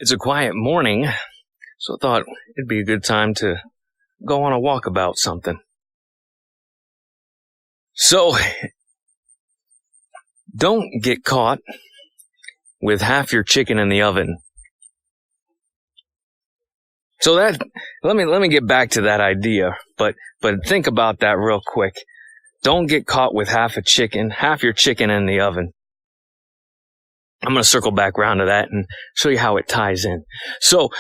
It's a quiet morning, so I thought it'd be a good time to go on a walk about something. So, don't get caught with half your chicken in the oven. So let me get back to that idea, but think about that real quick. Don't get caught with half your chicken in the oven. I'm going to circle back around to that and show you how it ties in. So,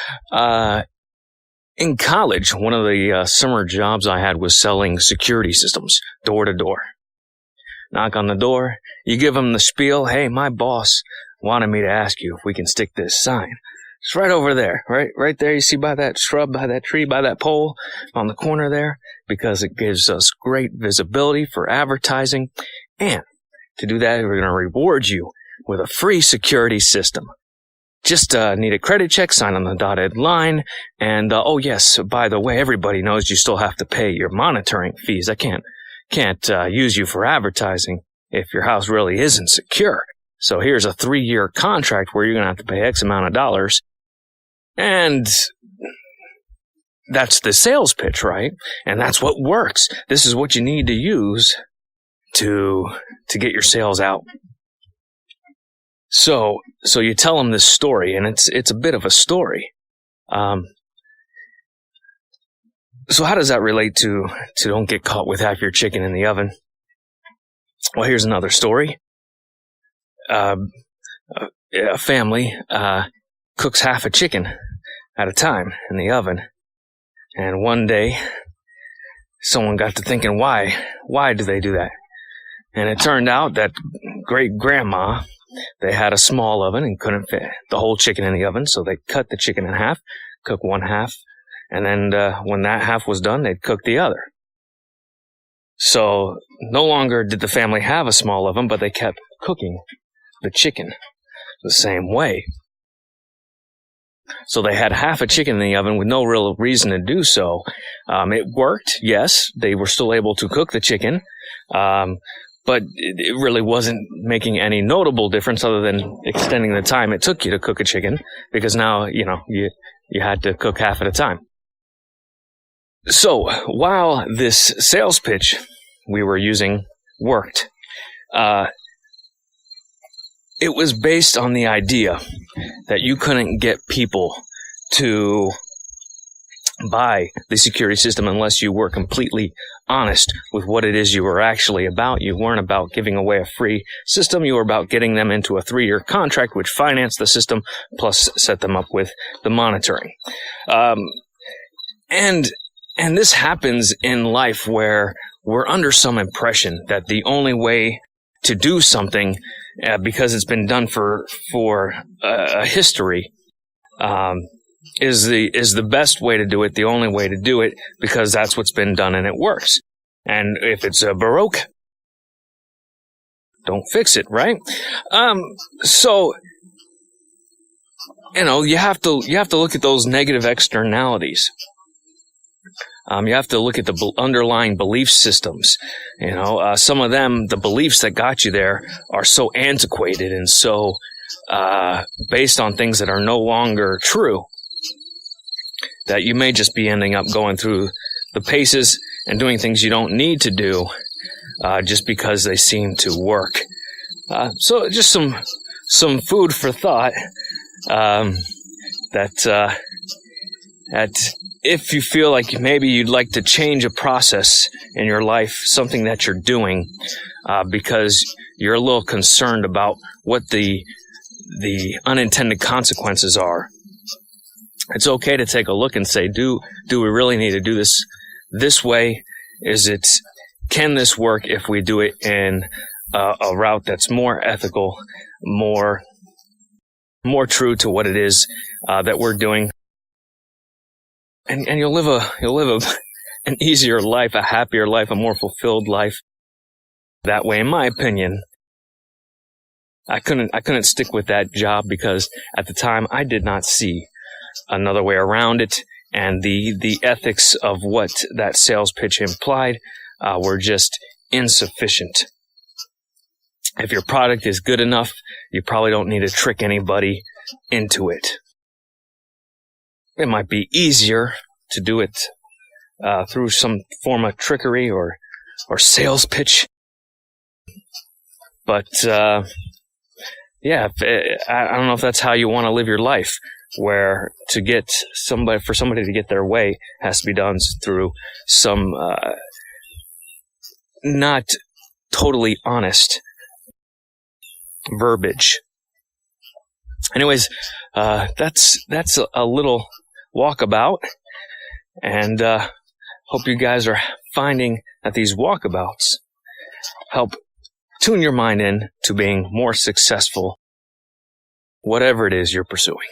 in college, one of the summer jobs I had was selling security systems, door to door. Knock on the door, you give them the spiel, hey, my boss wanted me to ask you if we can stick this sign. It's right over there, right there. You see by that shrub, by that tree, by that pole on the corner there, because it gives us great visibility for advertising. And to do that, we're going to reward you with a free security system. Just need a credit check, sign on the dotted line, and oh yes, by the way, everybody knows you still have to pay your monitoring fees. I can't use you for advertising if your house really isn't secure. So here's a 3-year contract where you're going to have to pay X amount of dollars. And that's the sales pitch, right? And that's what works. This is what you need to use to get your sales out. So you tell them this story, and it's a bit of a story. So how does that relate to don't get caught with half your chicken in the oven? Well, here's another story. A family cooks half a chicken at a time in the oven. And one day, someone got to thinking, why do they do that? And it turned out that great-grandma, they had a small oven and couldn't fit the whole chicken in the oven, so they cut the chicken in half, cook one half, and then when that half was done, they'd cook the other. So no longer did the family have a small oven, but they kept cooking the chicken the same way. So they had half a chicken in the oven with no real reason to do so. It worked, yes. They were still able to cook the chicken, but it really wasn't making any notable difference other than extending the time it took you to cook a chicken, because now, you had to cook half at a time. So while this sales pitch we were using worked, it was based on the idea that you couldn't get people to buy the security system unless you were completely honest with what it is you were actually about. You weren't about giving away a free system. You were about getting them into a 3-year contract, which financed the system, plus set them up with the monitoring. And this happens in life where we're under some impression that the only way to do something, because it's been done for a history, is the best way to do it, the only way to do it, because that's what's been done and it works. And if it's a Baroque, don't fix it, right? So you have to look at those negative externalities. You have to look at the underlying belief systems. Some of them, the beliefs that got you there, are so antiquated and so based on things that are no longer true that you may just be ending up going through the paces and doing things you don't need to do just because they seem to work. So just some food for thought that if you feel like maybe you'd like to change a process in your life, something that you're doing, because you're a little concerned about what the unintended consequences are, it's okay to take a look and say, do we really need to do this way? Can this work if we do it in a route that's more ethical, more true to what it is that we're doing? And you'll live an easier life, a happier life, a more fulfilled life that way, in my opinion. I couldn't stick with that job because at the time I did not see another way around it, and the ethics of what that sales pitch implied were just insufficient. If your product is good enough, you probably don't need to trick anybody into it. it might be easier to do it through some form of trickery or sales pitch. But I don't know if that's how you want to live your life, where for somebody to get their way has to be done through some not totally honest verbiage. Anyways, that's a little walkabout, and hope you guys are finding that these walkabouts help tune your mind in to being more successful, whatever it is you're pursuing.